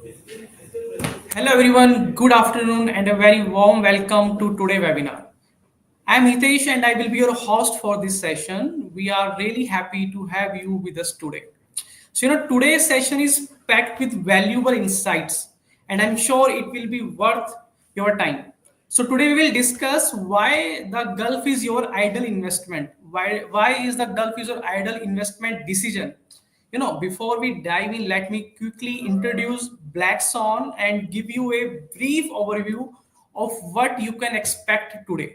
Hello everyone, good afternoon and a very warm welcome to today's webinar. I'm Hitesh and I will be your host for this session. We are really happy to have you with us today. Today's session is packed with valuable insights and I'm sure it will be worth your time. So today we will discuss why the Gulf is your ideal investment. Why is the Gulf is your ideal investment decision? Before we dive in, let me quickly introduce Black Swan and give you a brief overview of what you can expect today.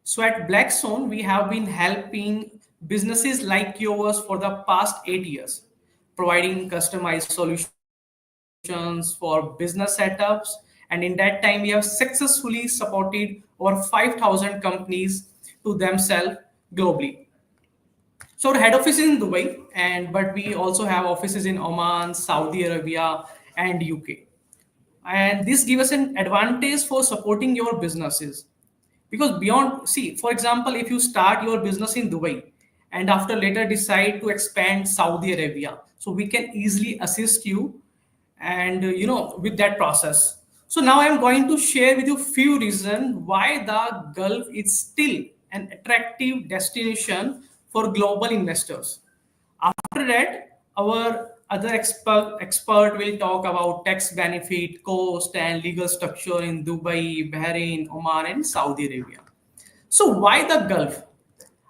So at Blackstone, we have been helping businesses like yours for the past 8 years, providing customized solutions for business setups. And in that time, we have successfully supported over 5,000 companies to themselves globally. So our head office is in Dubai, but we also have offices in Oman, Saudi Arabia, and UK. And this gives us an advantage for supporting your businesses because beyond, see, for example, if you start your business in Dubai and after later decide to expand Saudi Arabia, so we can easily assist you and with that process. So now I'm going to share with you few reasons why the Gulf is still an attractive destination for global investors. After that, our other expert will talk about tax benefit, cost, and legal structure in Dubai, Bahrain, Oman, and Saudi Arabia. So, why the Gulf?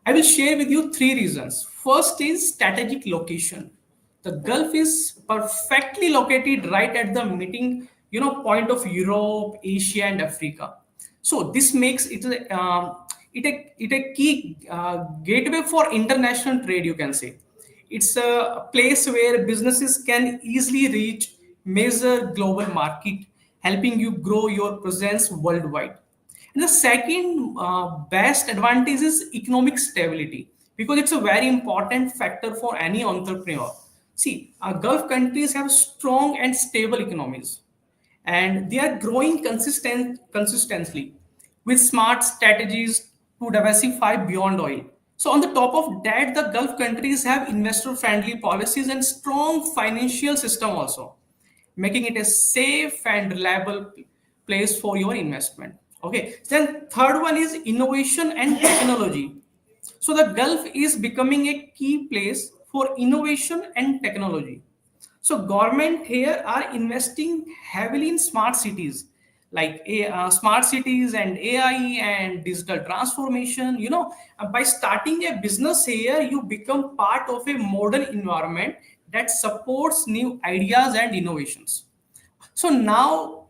I will share with you three reasons. First is strategic location. The Gulf is perfectly located right at the meeting, point of Europe, Asia, and Africa. So this makes it a key gateway for international trade. You can say it's a place where businesses can easily reach major global market, helping you grow your presence worldwide. And the second best advantage is economic stability because it's a very important factor for any entrepreneur. See, Gulf countries have strong and stable economies, and they are growing consistently with smart strategies to diversify beyond oil. So, on the top of that, the Gulf countries have investor-friendly policies and strong financial system also, making it a safe and reliable place for your investment. Okay. Then third one is innovation and technology. So the Gulf is becoming a key place for innovation and technology. So government here are investing heavily in smart cities like smart cities and AI and digital transformation. By starting a business here, you become part of a modern environment that supports new ideas and innovations. So now,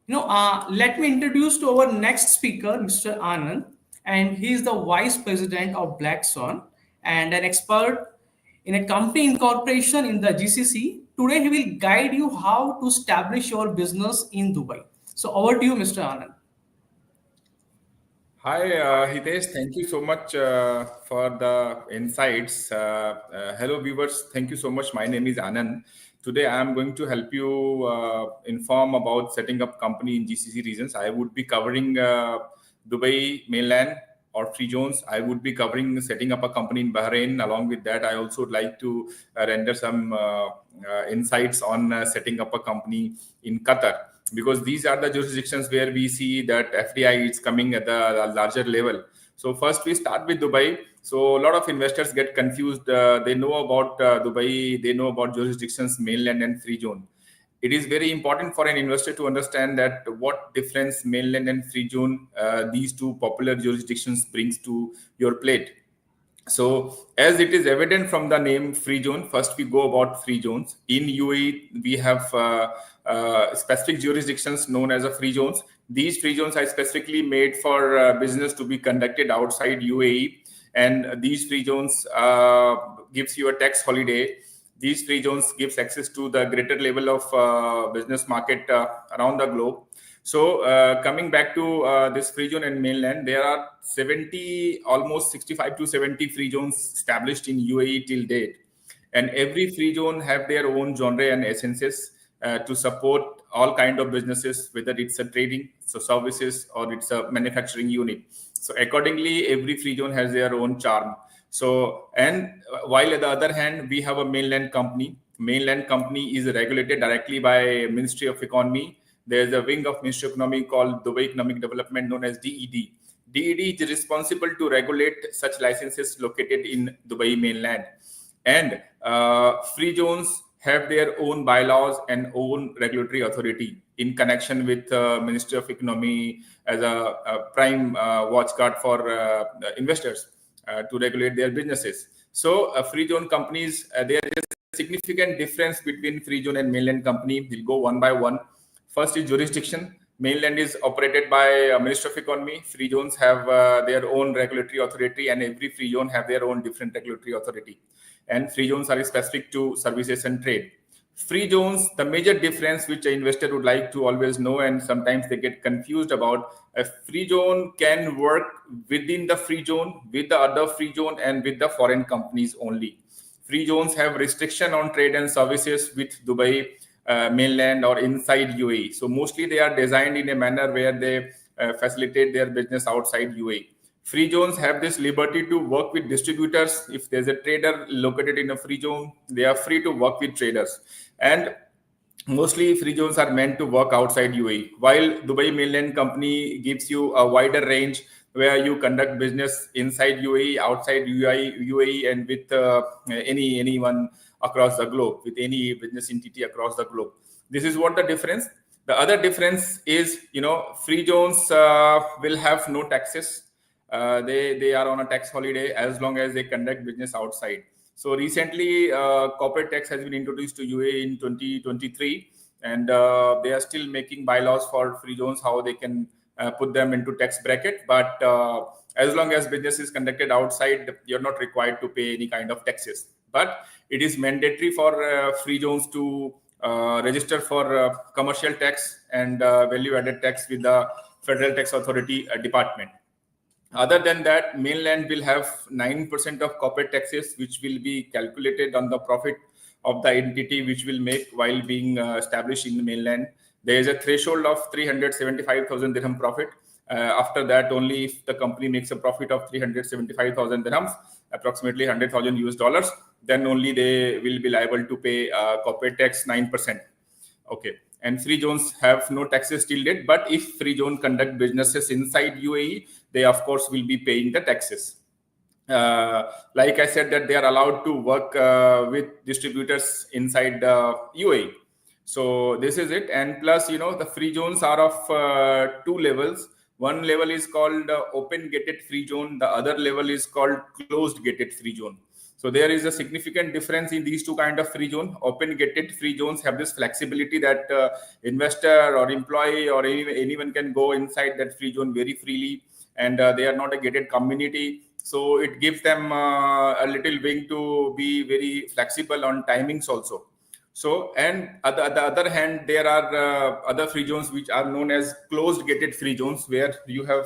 let me introduce to our next speaker, Mr. Anand, and he is the Vice President of Black Swan and an expert in a company incorporation in the GCC. Today, he will guide you how to establish your business in Dubai. So over to you, Mr. Anand. Hi, Hitesh. Thank you so much for the insights. Hello, viewers. Thank you so much. My name is Anand. Today, I am going to help you inform about setting up company in GCC regions. I would be covering Dubai, Mainland, or free zones. I would be covering setting up a company in Bahrain. Along with that, I also would like to render some insights on setting up a company in Qatar, because these are the jurisdictions where we see that FDI is coming at a larger level. So first we start with Dubai. So a lot of investors get confused. They know about Dubai, they know about jurisdictions, mainland and free zone. It is very important for an investor to understand that what difference mainland and free zone, these two popular jurisdictions, brings to your plate. So, as it is evident from the name free zone, first we go about free zones. In UAE, we have specific jurisdictions known as a free zones. These free zones are specifically made for business to be conducted outside UAE, and these free zones gives you a tax holiday. These free zones gives access to the greater level of business market around the globe. So coming back to this free zone and mainland, there are 70, almost 65 to 70 free zones established in UAE till date. And every free zone have their own genre and essences to support all kind of businesses, whether it's a trading, so services, or it's a manufacturing unit. So accordingly, every free zone has their own charm. So, and while at the other hand, we have a mainland company. Mainland company is regulated directly by Ministry of Economy. There's a wing of Ministry of Economy called Dubai Economic Development, known as DED. DED is responsible to regulate such licenses located in Dubai mainland. And free zones have their own bylaws and own regulatory authority in connection with Ministry of Economy as a prime watchguard for investors to regulate their businesses. So free zone companies, there is a significant difference between free zone and mainland company. We'll go one by one. First is jurisdiction. Mainland is operated by Ministry of Economy. Free zones have their own regulatory authority, and every free zone have their own different regulatory authority. And free zones are specific to services and trade. Free zones, the major difference which an investor would like to always know, and sometimes they get confused about, a free zone can work within the free zone, with the other free zone, and with the foreign companies only. Free zones have restriction on trade and services with Dubai mainland or inside UAE. So mostly they are designed in a manner where they facilitate their business outside UAE. Free zones have this liberty to work with distributors. If there's a trader located in a free zone, they are free to work with traders. And mostly free zones are meant to work outside UAE, while Dubai mainland company gives you a wider range where you conduct business inside UAE, outside UAE, and with anyone across the globe, with any business entity across the globe. This is what the difference. The other difference is, free zones will have no taxes. They are on a tax holiday as long as they conduct business outside. So recently, corporate tax has been introduced to UAE in 2023, and they are still making bylaws for free zones, how they can put them into tax bracket. But as long as business is conducted outside, you're not required to pay any kind of taxes. But it is mandatory for free zones to register for commercial tax and value-added tax with the Federal Tax Authority department. Other than that, mainland will have 9% of corporate taxes, which will be calculated on the profit of the entity which will make while being established in the mainland. There is a threshold of 375,000 dirham profit. After that, only if the company makes a profit of 375,000 dirhams, approximately 100,000 US dollars, then only they will be liable to pay corporate tax 9%. Okay. And free zones have no taxes till date, but if free zone conduct businesses inside UAE, they of course will be paying the taxes. Like I said, that they are allowed to work with distributors inside UAE. So this is it. And plus, the free zones are of two levels. One level is called open gated free zone. The other level is called closed gated free zone. So there is a significant difference in these two kind of free zone. Open gated free zones have this flexibility that investor or employee or anyone can go inside that free zone very freely, and they are not a gated community. So it gives them a little wing to be very flexible on timings also. So, and on the other hand, there are other free zones which are known as closed gated free zones, where you have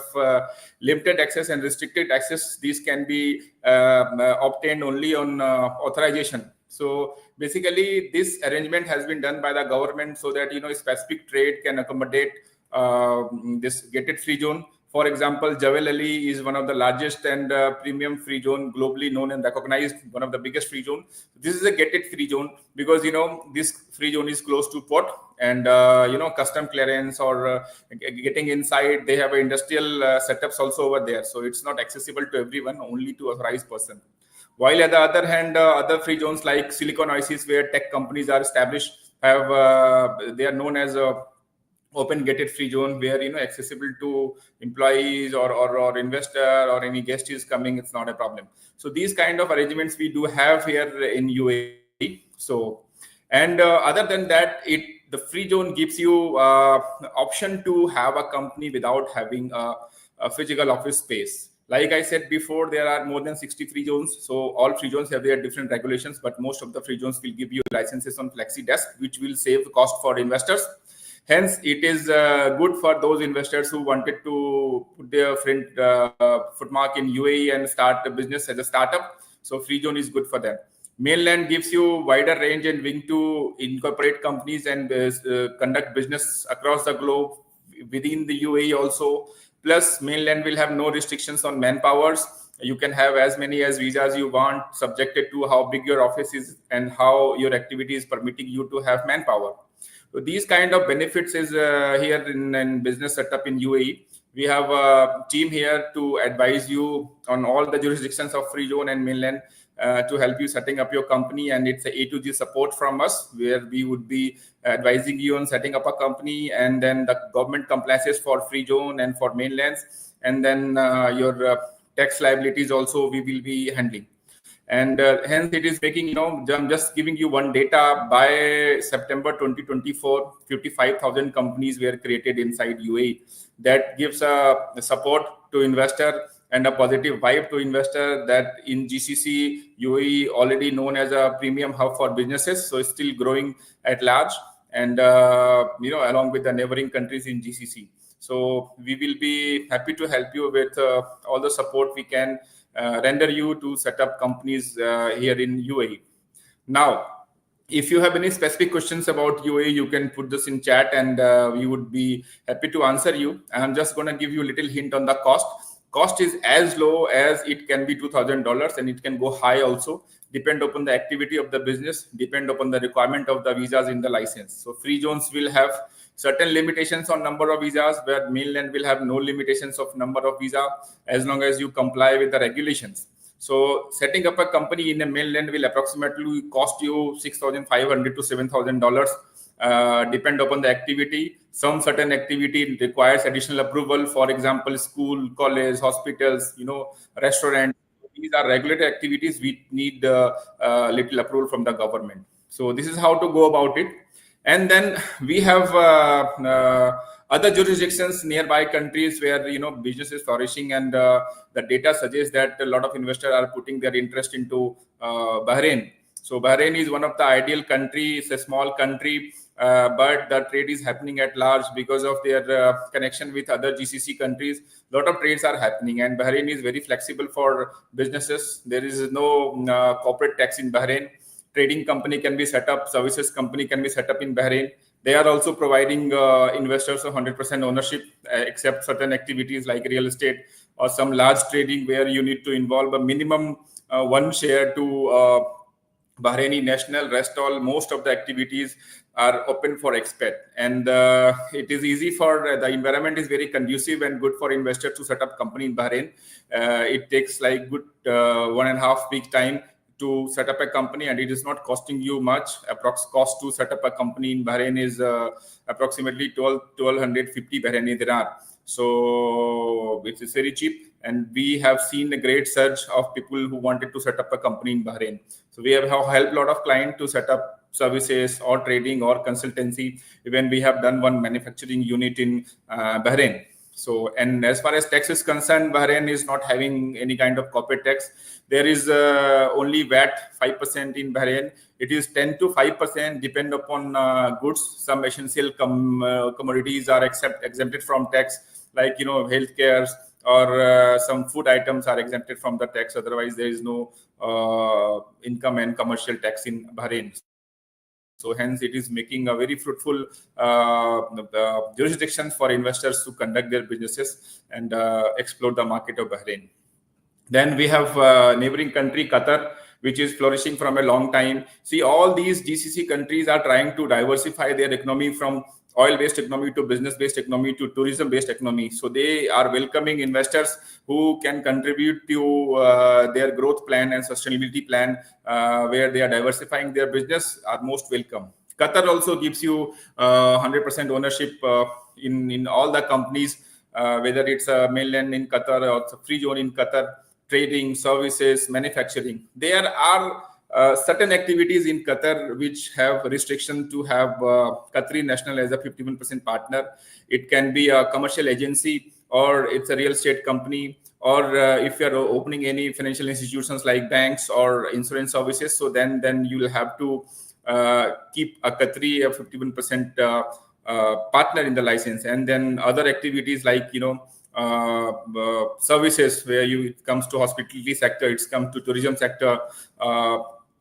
limited access and restricted access. These can be obtained only on authorization. So basically, this arrangement has been done by the government so that, specific trade can accommodate this gated free zone. For example, Jawel Ali is one of the largest and premium free zone globally known and recognized, one of the biggest free zone. This is a gated free zone because, this free zone is close to port and, custom clearance or getting inside. They have industrial setups also over there. So it's not accessible to everyone, only to authorized person. While at the other hand, other free zones like Silicon Oasis, where tech companies are established, have they are known as open gated free zone, where accessible to employees or investor or any guest is coming, it's not a problem. So these kind of arrangements we do have here in UAE. So, and other than that, the free zone gives you option to have a company without having a physical office space. Like I said before, there are more than 60 free zones. So all free zones have their different regulations, but most of the free zones will give you licenses on flexi desk, which will save cost for investors. Hence, it is good for those investors who wanted to put their footmark in UAE and start a business as a startup. So free zone is good for them. Mainland gives you wider range and wing to incorporate companies and conduct business across the globe within the UAE also. Plus, mainland will have no restrictions on manpowers, You can have as many as visas you want, subjected to how big your office is and how your activity is permitting you to have manpower. So these kind of benefits is here in business setup in UAE. We have a team here to advise you on all the jurisdictions of Freezone and Mainland, to help you setting up your company, and it's a to G support from us, where we would be advising you on setting up a company, and then the government compliances for Freezone and for Mainlands, and then your tax liabilities also we will be handling. And hence it is making, I'm just giving you one data. By September 2024, 55,000 companies were created inside UAE. That gives a support to investor and a positive vibe to investor that in GCC, UAE already known as a premium hub for businesses, so it's still growing at large, and along with the neighboring countries in GCC. So we will be happy to help you with all the support we can render you to set up companies here in UAE. Now, if you have any specific questions about UAE, you can put this in chat, and we would be happy to answer you. I'm just going to give you a little hint on the cost. Cost is as low as it can be $2,000, and it can go high also, depend upon the activity of the business, depend upon the requirement of the visas in the license. So free zones will have certain limitations on number of visas, where Mainland will have no limitations of number of visa, as long as you comply with the regulations. So setting up a company in a Mainland will approximately cost you $6,500 to $7,000, depend upon the activity. Some certain activity requires additional approval, for example, school, college, hospitals, restaurant. These are regulated activities. We need little approval from the government. So this is how to go about it. And then we have other jurisdictions, nearby countries where business is flourishing, and the data suggests that a lot of investors are putting their interest into Bahrain. So Bahrain is one of the ideal country. It's a small country, but the trade is happening at large because of their connection with other GCC countries. A lot of trades are happening, and Bahrain is very flexible for businesses. There is no corporate tax in Bahrain. Trading company can be set up, services company can be set up in Bahrain. They are also providing investors 100% ownership, except certain activities like real estate or some large trading, where you need to involve a minimum one share to Bahraini national. Rest all, most of the activities are open for expat, and it is easy for the environment is very conducive and good for investors to set up company in Bahrain. It takes like good 1.5 week time to set up a company, and it is not costing you much. Approx cost to set up a company in Bahrain is approximately 1,250 Bahraini dinar. So it is very cheap, and we have seen a great surge of people who wanted to set up a company in Bahrain. So we have helped a lot of clients to set up services or trading or consultancy. Even we have done one manufacturing unit in Bahrain. So, and as far as tax is concerned, Bahrain is not having any kind of corporate tax. There is only VAT 5% in Bahrain. It is 10 to 5%, depend upon goods. Some essential commodities are exempted from tax, like healthcare, or some food items are exempted from the tax. Otherwise, there is no income and commercial tax in Bahrain. So hence, it is making a very fruitful jurisdiction for investors to conduct their businesses and explore the market of Bahrain. Then we have neighboring country Qatar, which is flourishing from a long time. See, all these GCC countries are trying to diversify their economy from oil-based economy to business-based economy to tourism-based economy. So they are welcoming investors who can contribute to their growth plan and sustainability plan, where they are diversifying their business, are most welcome. Qatar also gives you 100% ownership in all the companies, whether it's a Mainland in Qatar or it's a free zone in Qatar, trading, services, manufacturing. There are certain activities in Qatar which have restriction to have Qatari national as a 51% partner. It can be a commercial agency, or it's a real estate company, or if you're opening any financial institutions like banks or insurance services, so then you will have to keep a Qatari a 51% partner in the license. And then other activities like services, where it comes to hospitality sector, it's come to tourism sector.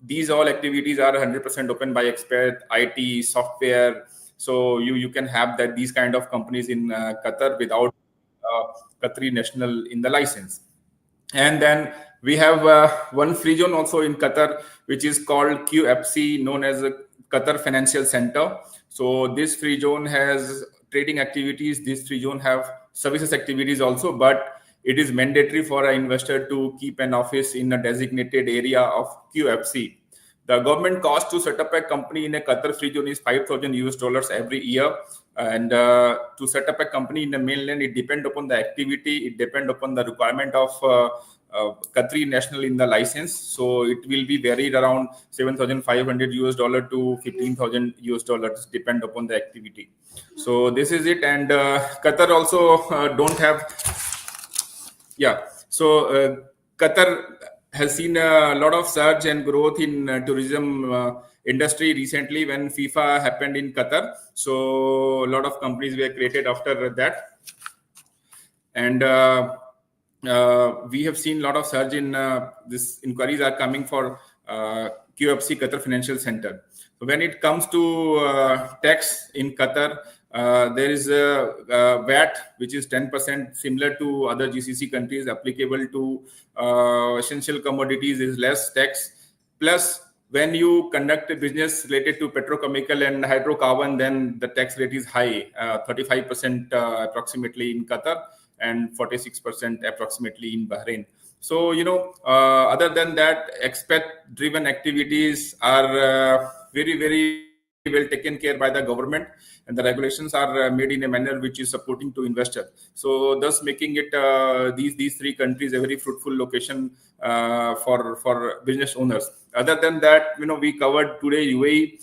These all activities are 100% open by expat, IT, software. So you can have these kind of companies in Qatar without Qatari national in the license. And then we have one free zone also in Qatar, which is called QFC, known as a Qatar Financial Center. So this free zone has trading activities. This free zone have services activities also, but it is mandatory for an investor to keep an office in a designated area of QFC. The government cost to set up a company in a Qatar free zone is 5,000 US dollars every year. And to set up a company in the mainland, it depends upon the activity, it depends upon the requirement of Qatari national in the license. So it will be varied around 7,500 US dollar to 15,000 US dollars, depend upon the activity. So this is it. And Qatar also don't have, yeah. So Qatar has seen a lot of surge and growth in tourism industry recently when FIFA happened in Qatar. So a lot of companies were created after that, and we have seen a lot of surge in this. Inquiries are coming for QFC, Qatar Financial Center. So when it comes to tax in Qatar, there is a VAT which is 10%, similar to other GCC countries, applicable to essential commodities is less tax. Plus, when you conduct a business related to petrochemical and hydrocarbon, then the tax rate is high, 35% approximately in Qatar, and 46% approximately in Bahrain. So, other than that, expat-driven activities are very well taken care by the government, and the regulations are made in a manner which is supporting to investor. So, thus making it these three countries a very fruitful location for business owners. Other than that, we covered today UAE,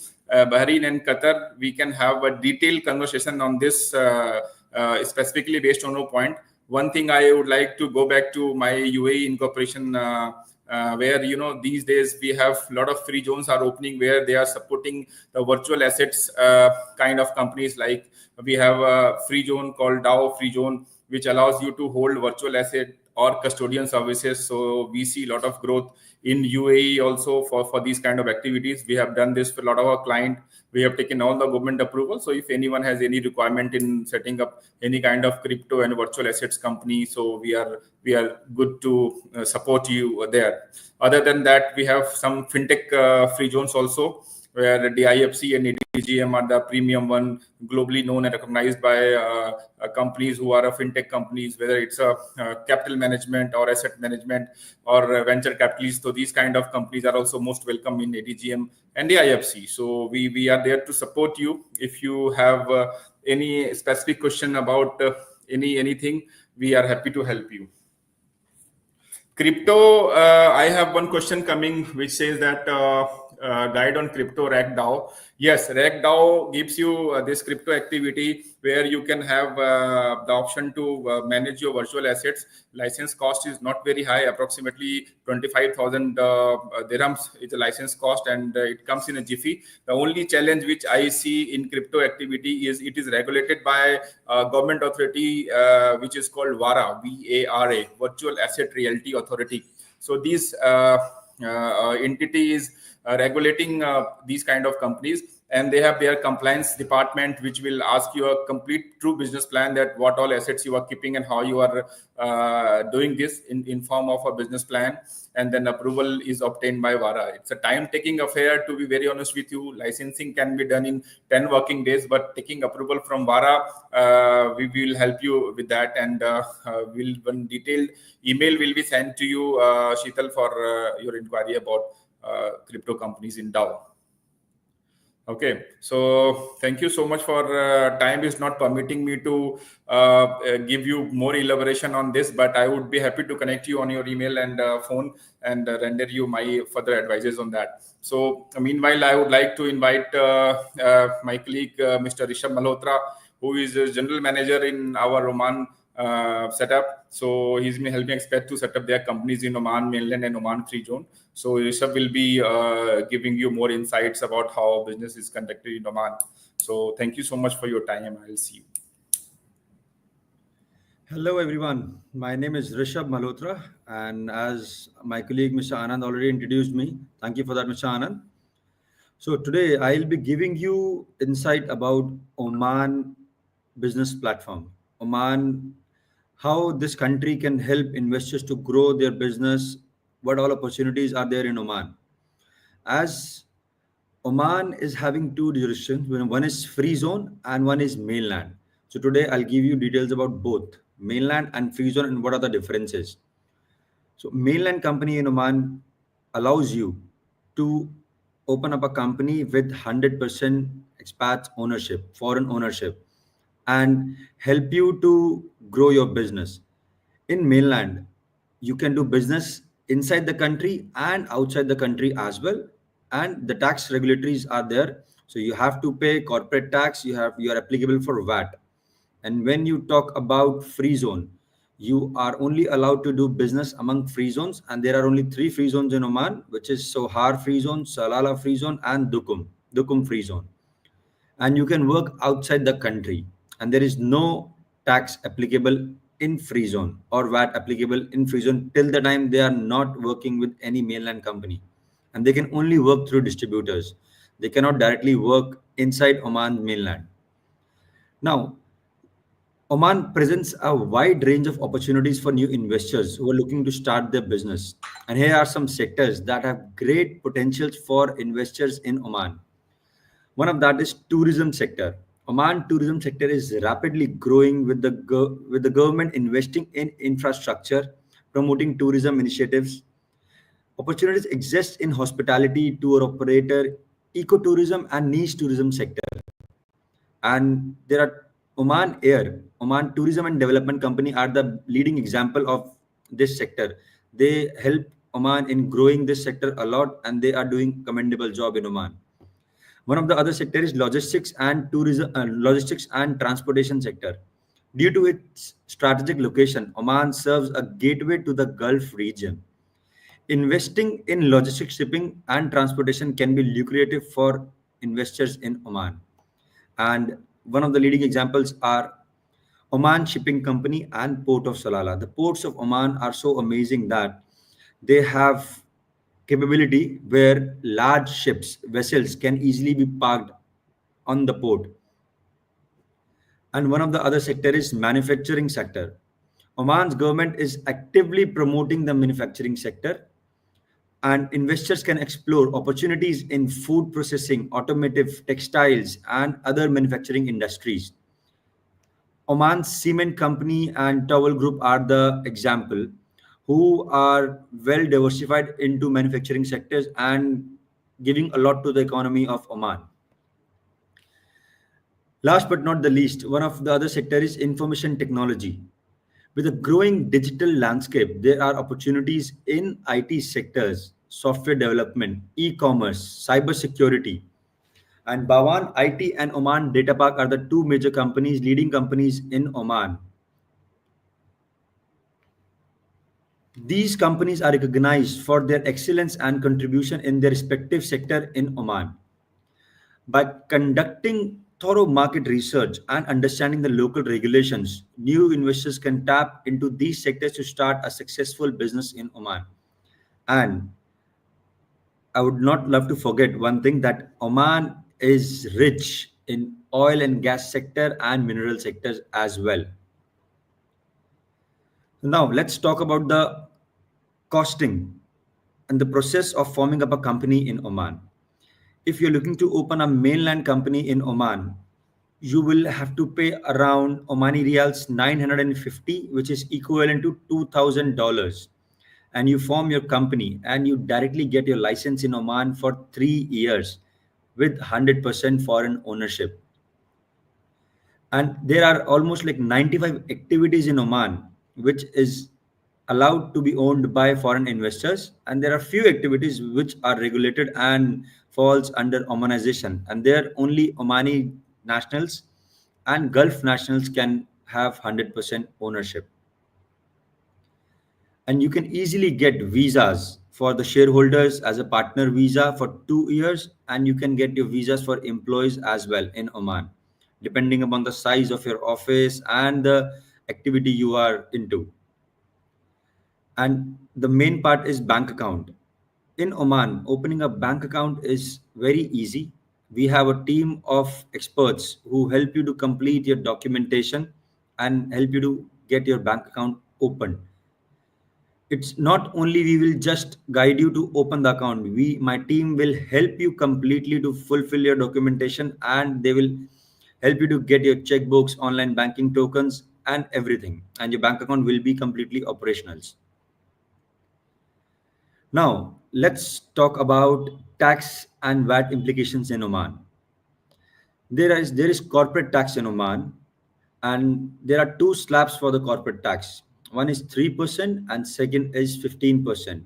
Bahrain, and Qatar. We can have a detailed conversation on this, specifically based on a point. One thing I would like to go back to my UAE incorporation, where these days we have a lot of free zones are opening where they are supporting the virtual assets kind of companies. Like we have a free zone called DAO Free Zone, which allows you to hold virtual asset or custodian services. So we see a lot of growth in UAE also for these kind of activities. We have done this for a lot of our client. We have taken all the government approval. So if anyone has any requirement in setting up any kind of crypto and virtual assets company, so we are good to support you there. Other than that, we have some fintech free zones also, where the IFC and ADGM are the premium one, globally known and recognized by companies who are fintech companies, whether it's a capital management or asset management or venture capitalists. So these kind of companies are also most welcome in ADGM and the IFC. So we are there to support you. If you have any specific question about anything, we are happy to help you. Crypto, I have one question coming which says that guide on crypto RagDAO. Yes, RagDAO gives you this crypto activity where you can have the option to manage your virtual assets. License cost is not very high, approximately 25,000 dirhams is the license cost, and it comes in a jiffy. The only challenge which I see in crypto activity is it is regulated by government authority which is called VARA, VARA, Virtual Asset Realty Authority. So these entity is regulating these kind of companies, and they have their compliance department which will ask you a complete true business plan, that what all assets you are keeping and how you are doing this in form of a business plan, and then approval is obtained by VARA. It's a time taking affair, to be very honest with you. Licensing can be done in 10 working days, but taking approval from VARA, we will help you with that, and one detailed email will be sent to you, Sheetal, for your inquiry about crypto companies in DAO. Okay, so thank you so much for time is not permitting me to give you more elaboration on this, but I would be happy to connect you on your email and phone, and render you my further advices on that. So meanwhile, I would like to invite my colleague, Mr. Rishabh Malhotra, who is a general manager in our Oman setup. So he's been helping expect to set up their companies in Oman, Mainland, and Oman Free Zone. So Rishabh will be giving you more insights about how business is conducted in Oman. So thank you so much for your time. I'll see you. Hello, everyone. My name is Rishabh Malhotra, and as my colleague Mr. Anand already introduced me, thank you for that, Mr. Anand. So today I'll be giving you insight about Oman business platform. Oman how this country can help investors to grow their business, what all opportunities are there in Oman. As Oman is having two jurisdictions, one is free zone and one is mainland. So today I'll give you details about both mainland and free zone and what are the differences. So mainland company in Oman allows you to open up a company with 100% expat ownership, foreign ownership, and help you to grow your business. In mainland, you can do business inside the country and outside the country as well. And the tax regulatories are there. So you have to pay corporate tax, you are applicable for VAT. And when you talk about free zone, you are only allowed to do business among free zones, and there are only three free zones in Oman, which is Sohar free zone, Salalah free zone, and Dukum free zone. And you can work outside the country, and there is no tax applicable in free zone or VAT applicable in free zone till the time they are not working with any mainland company, and they can only work through distributors. They cannot directly work inside Oman mainland. Now, Oman presents a wide range of opportunities for new investors who are looking to start their business. And here are some sectors that have great potentials for investors in Oman. One of that is tourism sector. Oman tourism sector is rapidly growing with with the government investing in infrastructure, promoting tourism initiatives. Opportunities exist in hospitality, tour operator, ecotourism, and niche tourism sector. And there are Oman Tourism and Development Company are the leading example of this sector. They help Oman in growing this sector a lot, and they are doing commendable job in Oman. One of the other sector is logistics and transportation sector. Due to its strategic location, Oman serves a gateway to the Gulf region. Investing in logistics, shipping, and transportation can be lucrative for investors in Oman. And one of the leading examples are Oman Shipping Company and Port of Salalah. The ports of Oman are so amazing that they have capability where large ships, vessels can easily be parked on the port. And one of the other sector is manufacturing sector. Oman's government is actively promoting the manufacturing sector, and investors can explore opportunities in food processing, automotive, textiles, and other manufacturing industries. Oman's Cement Company and Towel Group are the example who are well diversified into manufacturing sectors and giving a lot to the economy of Oman. Last but not the least, one of the other sector is information technology. With a growing digital landscape, there are opportunities in IT sectors, software development, e-commerce, cybersecurity, and Bawan IT and Oman Data Park are the two major companies, leading companies in Oman. These companies are recognized for their excellence and contribution in their respective sector in Oman. By conducting thorough market research and understanding the local regulations, new investors can tap into these sectors to start a successful business in Oman. And I would not love to forget one thing, that Oman is rich in oil and gas sector and mineral sectors as well. Now let's talk about the costing and the process of forming up a company in Oman. If you're looking to open a mainland company in Oman, you will have to pay around Omani Riyals 950, which is equivalent to $2,000. And you form your company and you directly get your license in Oman for 3 years with 100% foreign ownership. And there are almost like 95 activities in Oman which is allowed to be owned by foreign investors, and there are few activities which are regulated and falls under Omanization, and there only Omani nationals and Gulf nationals can have 100% ownership. And you can easily get visas for the shareholders as a partner visa for 2 years, and you can get your visas for employees as well in Oman, depending upon the size of your office and the activity you are into. And the main part is bank account. In Oman, opening a bank account is very easy. We have a team of experts who help you to complete your documentation and help you to get your bank account opened. It's not only we will just guide you to open the account. My team will help you completely to fulfill your documentation, and they will help you to get your checkbooks, online banking tokens, and everything. And your bank account will be completely operational. Now, let's talk about tax and VAT implications in Oman. There is corporate tax in Oman, and there are two slabs for the corporate tax. One is 3% and second is 15%.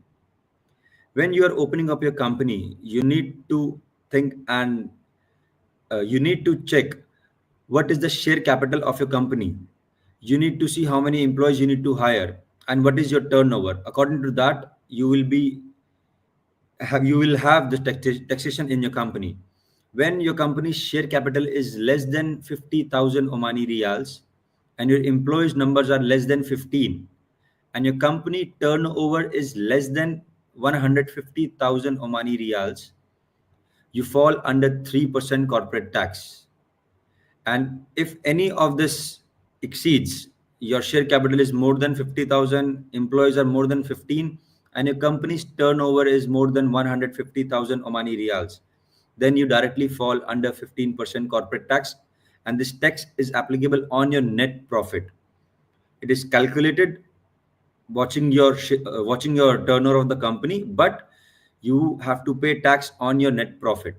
When you are opening up your company, you need to think and you need to check what is the share capital of your company. You need to see how many employees you need to hire and what is your turnover. According to that, you will have the taxation in your company. When your company's share capital is less than 50,000 Omani riyals and your employees numbers are less than 15 and your company turnover is less than 150,000 Omani riyals, you fall under 3% corporate tax. And if any of this exceeds, your share capital is more than 50,000, employees are more than 15, and your company's turnover is more than 150,000 Omani riyals, then you directly fall under 15% corporate tax. And this tax is applicable on your net profit. It is calculated watching your turnover of the company, but you have to pay tax on your net profit.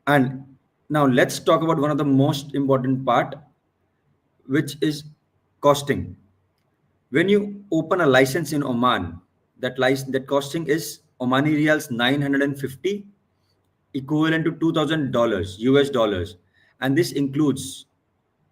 And now let's talk about one of the most important part, which is costing. When you open a license in Oman, that costing is Omani riyals 950, equivalent to $2,000 US dollars, and this includes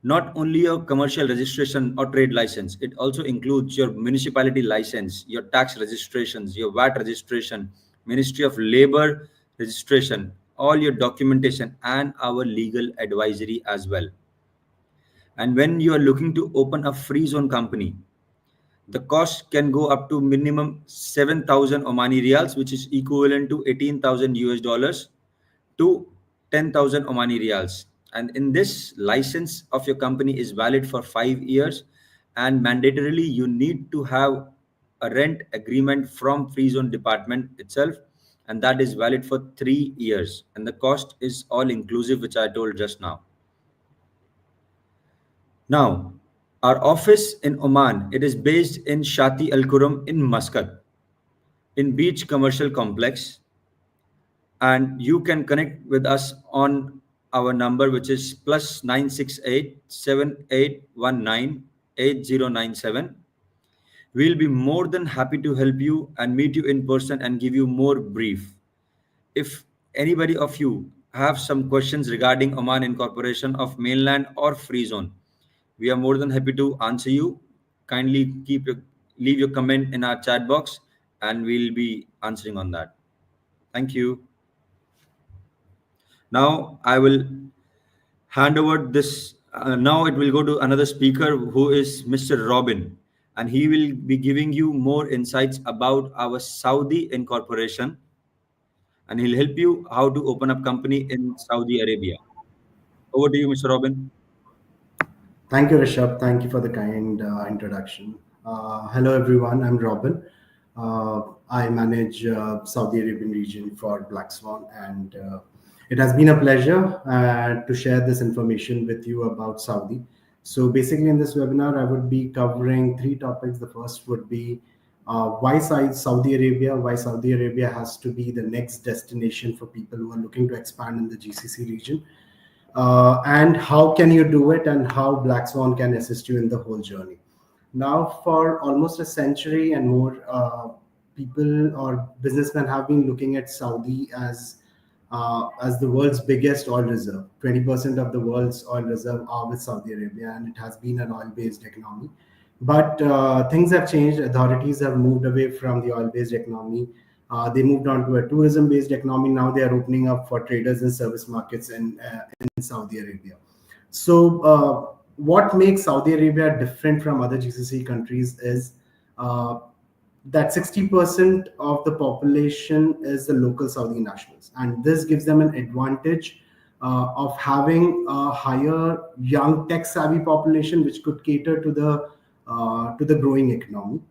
not only your commercial registration or trade license, it also includes your municipality license, your tax registrations, your VAT registration, Ministry of Labor registration, all your documentation, and our legal advisory as well. And when you are looking to open a free zone company, the cost can go up to minimum 7,000 Omani riyals, which is equivalent to 18,000 US dollars, to 10,000 Omani riyals. And in this, license of your company is valid for 5 years, and mandatorily you need to have a rent agreement from free zone department itself, and that is valid for 3 years. And the cost is all inclusive, which I told just now. Now, our office in Oman, it is based in Shati Al Kurum in Muscat, in Beach Commercial Complex. And you can connect with us on our number, which is +968 7819 8097. We'll be more than happy to help you and meet you in person and give you more brief. If anybody of you have some questions regarding Oman incorporation of mainland or free zone, we are more than happy to answer you. Kindly leave your comment in our chat box and we'll be answering on that. Thank you. Now I will hand over this. Now it will go to another speaker who is Mr. Robin, and he will be giving you more insights about our Saudi incorporation, and he'll help you how to open up company in Saudi Arabia. Over to you, Mr. Robin. Thank you, Rishabh. Thank you for the kind introduction. Hello, everyone. I'm Robin. I manage Saudi Arabian region for Black Swan, and it has been a pleasure to share this information with you about Saudi. So basically, in this webinar, I would be covering three topics. The first would be why Saudi Arabia, why Saudi Arabia has to be the next destination for people who are looking to expand in the GCC region. And how can you do it, and how Black Swan can assist you in the whole journey. Now, for almost a century and more, people or businessmen have been looking at Saudi as the world's biggest oil reserve. 20% of the world's oil reserve are with Saudi Arabia, and it has been an oil-based economy. But things have changed. Authorities have moved away from the oil-based economy. They moved on to a tourism-based economy. Now they are opening up for traders and service markets in Saudi Arabia. So what makes Saudi Arabia different from other GCC countries is that 60% of the population is the local Saudi nationals. And this gives them an advantage of having a higher young tech savvy population, which could cater to the growing economy.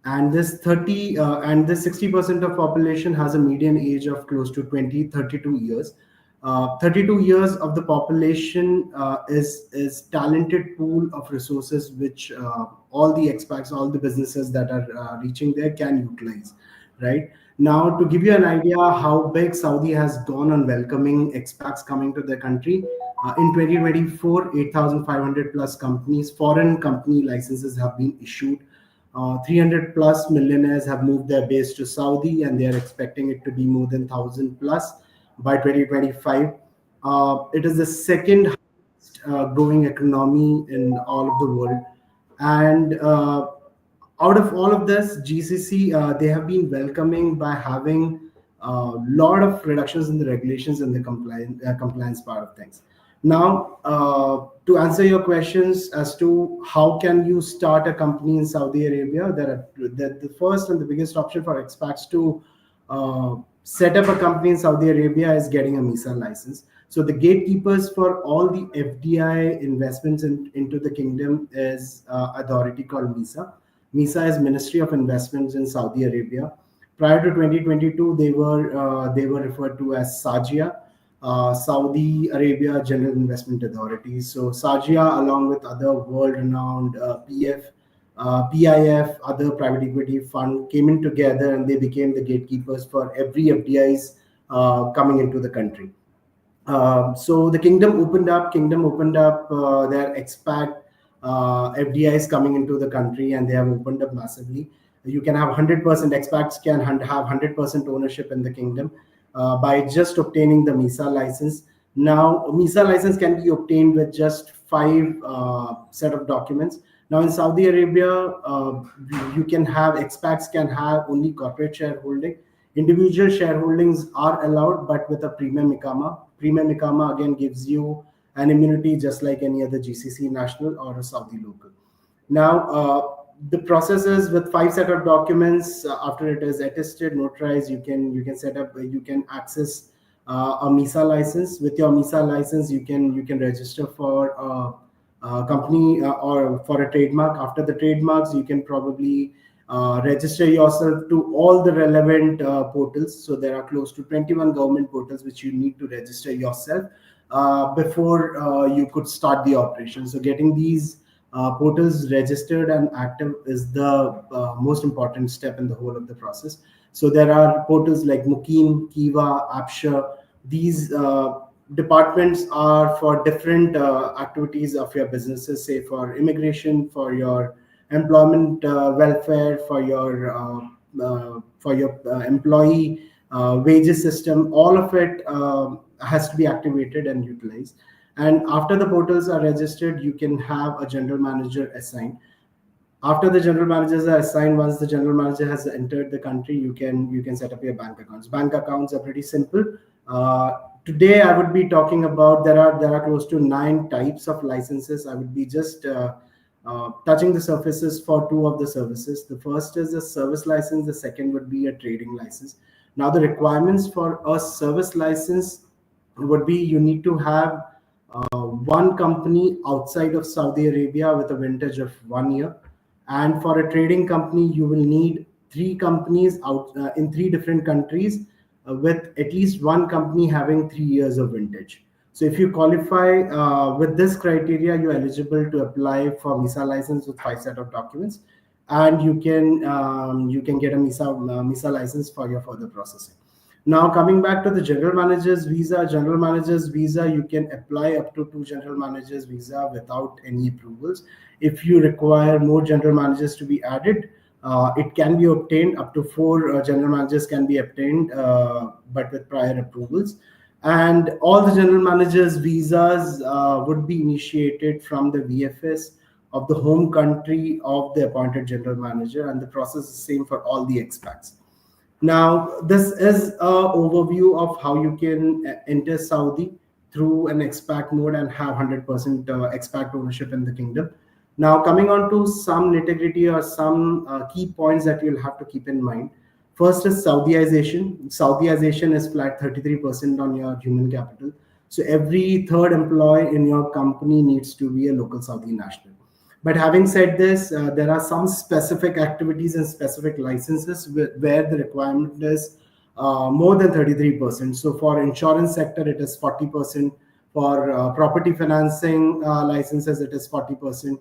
And this 60% of population has a median age of close to 32 years. 32 years of the population is talented pool of resources, which all the expats, all the businesses that are reaching there can utilize. Right now, to give you an idea how big Saudi has gone on welcoming expats coming to the country, in 2024, 8,500 plus companies, foreign company licenses have been issued. 300 plus millionaires have moved their base to Saudi, and they are expecting it to be more than 1,000 plus by 2025. It is the second growing economy in all of the world. And out of all of this, GCC, they have been welcoming by having a lot of reductions in the regulations and the compliance part of things. Now, to answer your questions as to how can you start a company in Saudi Arabia, the first and the biggest option for expats to set up a company in Saudi Arabia is getting a MISA license. So the gatekeepers for all the FDI investments into the kingdom is authority called MISA. MISA is Ministry of Investments in Saudi Arabia. Prior to 2022, they were referred to as SAGIA, Saudi Arabia General Investment Authority. So SAGIA, along with other world-renowned PIF, other private equity fund, came in together and they became the gatekeepers for every FDIs coming into the country. So the kingdom opened up their expat FDIs coming into the country, and they have opened up massively. You can have 100% expats can have 100% ownership in the kingdom by just obtaining the MISA license. Now, MISA license can be obtained with just 5 set of documents. Now, in Saudi Arabia, you can have expats can have only corporate shareholding. Individual shareholdings are allowed, but with a premium ikama. Premium ikama again gives you an immunity just like any other GCC national or a Saudi local. Now, the process is with 5 set of documents. After it is attested, notarized, you can set up, you can access a MISA license. With your MISA license, you can register for a company or for a trademark. After the trademarks, you can probably register yourself to all the relevant portals. So there are close to 21 government portals which you need to register yourself before you could start the operation. So getting these portals registered and active is the most important step in the whole of the process. So there are portals like Mukim, Kiva, Apsha. These departments are for different activities of your businesses, say for immigration, for your employment welfare, for your employee wages system. All of it has to be activated and utilized. And after the portals are registered, you can have a general manager assigned. After the general managers are assigned, once the general manager has entered the country, you can set up your bank accounts. Bank accounts are pretty simple. Today, I would be talking about there are close to 9 types of licenses. I would be just touching the surfaces for 2 of the services. The first is a service license. The second would be a trading license. Now, the requirements for a service license would be you need to have one company outside of Saudi Arabia with a vintage of 1 year. And for a trading company, you will need 3 companies out in 3 different countries with at least one company having 3 years of vintage. So if you qualify with this criteria, you're eligible to apply for MISA license with 5 set of documents, and you can get a MISA license for your further processing. Now, coming back to the general manager's visa, you can apply up to 2 general managers visa without any approvals. If you require more general managers to be added, it can be obtained. Up to 4 general managers can be obtained, but with prior approvals. And all the general managers visas would be initiated from the VFS of the home country of the appointed general manager, and the process is the same for all the expats. Now, this is an overview of how you can enter Saudi through an expat mode and have 100% expat ownership in the kingdom. Now, coming on to some nitty-gritty or some key points that you'll have to keep in mind. First is Saudiization. Saudiization is flat 33% on your human capital. So every third employee in your company needs to be a local Saudi national. But having said this, there are some specific activities and specific licenses where the requirement is more than 33%. So for insurance sector, it is 40%. For property financing licenses, it is 40%.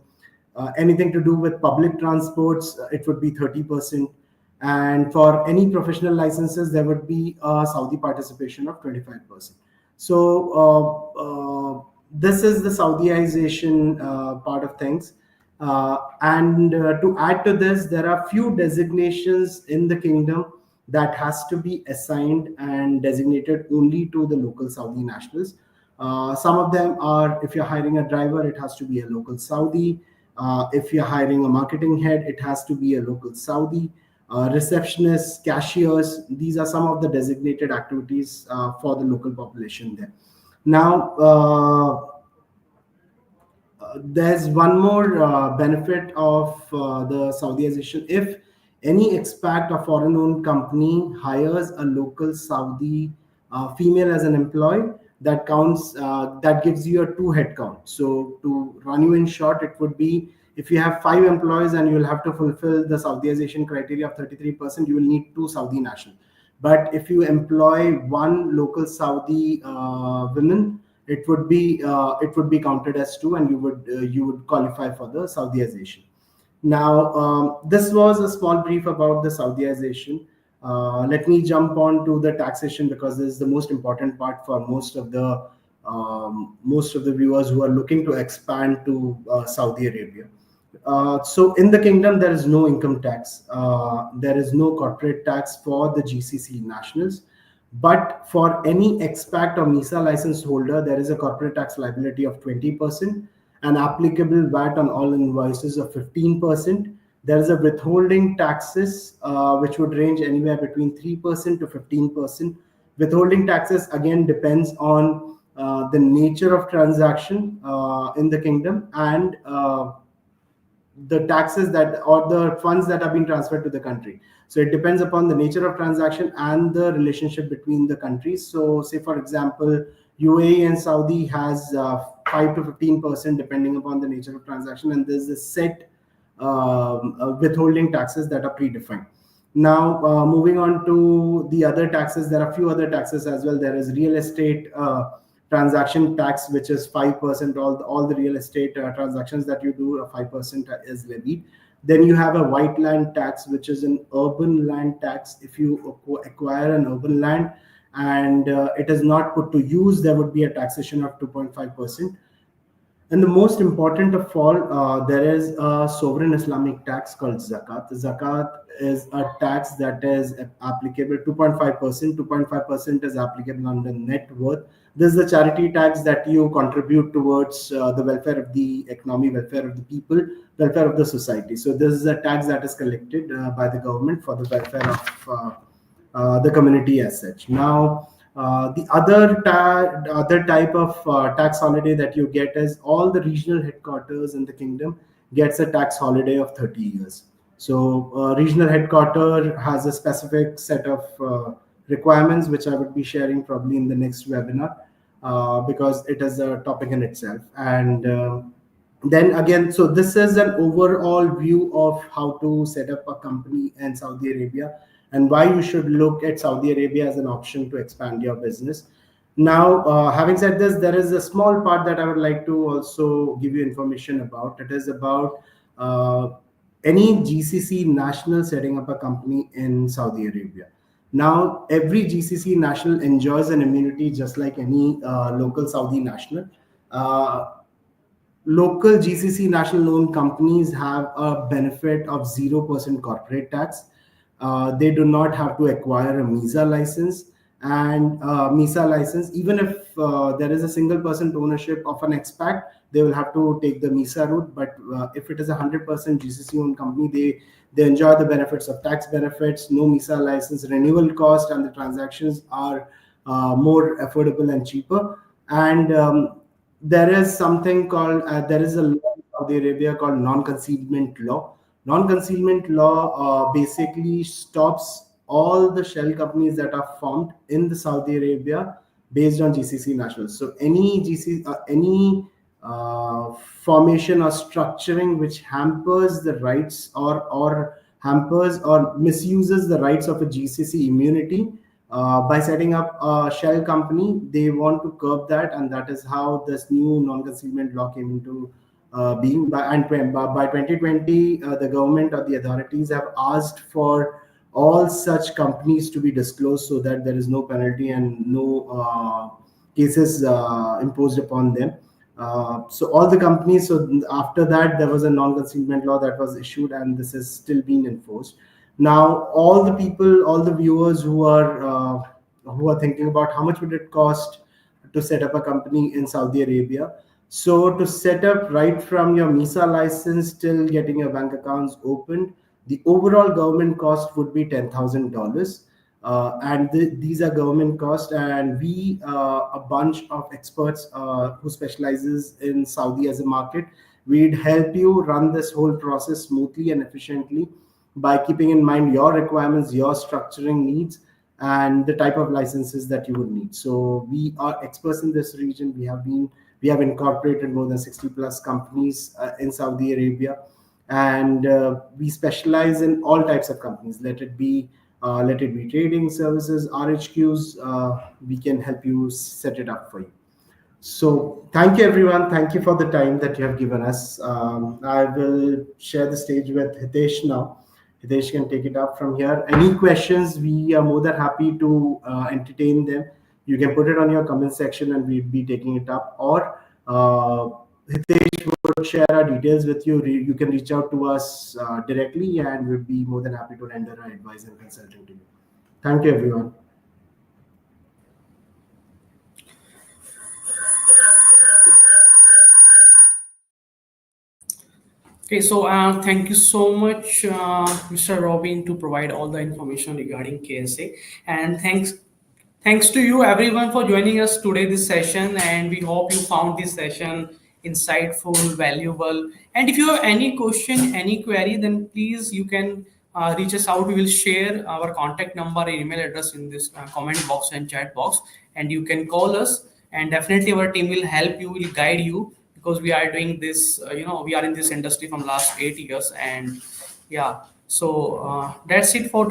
Anything to do with public transports, it would be 30%. And for any professional licenses, there would be a Saudi participation of 25%. So this is the Saudiization part of things. And to add to this, there are few designations in the kingdom that has to be assigned and designated only to the local Saudi nationals. Some of them are, if you're hiring a driver, it has to be a local Saudi. If you're hiring a marketing head, it has to be a local Saudi. Receptionists, cashiers, these are some of the designated activities for the local population there. Now, there's one more benefit of the Saudiization. If any expat or foreign owned company hires a local Saudi female as an employee, that counts, that gives you a two head count. So to run you in short, it would be, if you have 5 employees and you will have to fulfill the Saudiization criteria of 33%, you will need 2 Saudi national. But if you employ one local Saudi women, it would be counted as 2, and you would qualify for the Saudiization. Now, this was a small brief about the Saudiization. Let me jump on to the taxation, because this is the most important part for most of the viewers who are looking to expand to Saudi Arabia. So in the kingdom, there is no income tax. There is no corporate tax for the GCC nationals. But for any expat or MISA license holder, there is a corporate tax liability of 20%, and applicable VAT on all invoices of 15%. There is a withholding taxes, which would range anywhere between 3% to 15%. Withholding taxes again depends on the nature of transaction in the kingdom, and the taxes that, or the funds that have been transferred to the country. So it depends upon the nature of transaction and the relationship between the countries. So say, for example, UAE and Saudi has 5 to 15% depending upon the nature of transaction, and there's a set withholding taxes that are predefined. Now, moving on to the other taxes, there are a few other taxes as well. There is real estate transaction tax, which is 5%. All the real estate transactions that you do, 5% is levied. Then you have a white land tax, which is an urban land tax. If you acquire an urban land and it is not put to use, there would be a taxation of 2.5%. And the most important of all, there is a sovereign Islamic tax called zakat. Zakat is a tax that is applicable 2.5%. 2.5% is applicable on the net worth. This is the charity tax that you contribute towards the welfare of the economy, welfare of the people, welfare of the society. So this is a tax that is collected by the government for the welfare of the community as such. Now, the other type of tax holiday that you get is all the regional headquarters in the kingdom gets a tax holiday of 30 years. So regional headquarter has a specific set of requirements, which I would be sharing probably in the next webinar, because it is a topic in itself. And then again, so this is an overall view of how to set up a company in Saudi Arabia, and why you should look at Saudi Arabia as an option to expand your business. Now, having said this, there is a small part that I would like to also give you information about. It is about any GCC national setting up a company in Saudi Arabia. Now, every GCC national enjoys an immunity just like any local Saudi national. Local GCC national owned companies have a benefit of 0% corporate tax. They do not have to acquire a MISA license. And MISA license, even if there is a single person ownership of an expat, they will have to take the MISA route. But if it is a 100% GCC owned company, they enjoy the benefits of tax benefits, no MISA license, renewal cost, and the transactions are more affordable and cheaper. And there is something called, there is a law in Saudi Arabia called non-concealment law. Non-concealment law basically stops all the shell companies that are formed in the Saudi Arabia based on GCC nationals. So any formation or structuring which hampers the rights or hampers or misuses the rights of a GCC immunity by setting up a shell company, they want to curb that, and that is how this new non-concealment law came into being. By 2020, the government or the authorities have asked for all such companies to be disclosed so that there is no penalty and no cases imposed upon them. So all the companies. So after that, there was a non-concealment law that was issued, and this is still being enforced. Now, all the people, all the viewers who are thinking about how much would it cost to set up a company in Saudi Arabia. So to set up right from your MISA license till getting your bank accounts opened, the overall government cost would be $10,000. And these are government costs, and we a bunch of experts who specializes in Saudi as a market, we'd help you run this whole process smoothly and efficiently by keeping in mind your requirements, your structuring needs, and the type of licenses that you would need. So we are experts in this region. We have incorporated more than 60 plus companies in Saudi Arabia, and we specialize in all types of companies. Let it be trading services, RHQs. We can help you set it up for you. So thank you, everyone. Thank you for the time that you have given us. I will share the stage with Hitesh now. Hitesh can take it up from here. Any questions, we are more than happy to entertain them. You can put it on your comment section and we'll be taking it up. Or Hitesh would share our details with you. You can reach out to us directly, and we'll be more than happy to render our advice and consulting to you. Thank you, everyone. Okay, so thank you so much, Mr. Robin, to provide all the information regarding KSA, and thanks to you everyone for joining us today this session, and we hope you found this session insightful, valuable. And if you have any question, any query, then please you can reach us out. We will share our contact number and email address in this comment box and chat box, and you can call us. And definitely our team will help you, will guide you, because we are doing this. We are in this industry from last 8 years, and yeah. So that's it for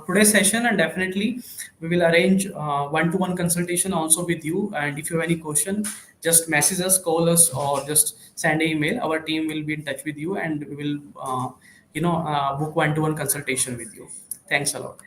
today's session, and definitely we will arrange one-to-one consultation also with you. And if you have any question, just message us, call us, or just send an email. Our team will be in touch with you, and we will book one-to-one consultation with you. Thanks a lot.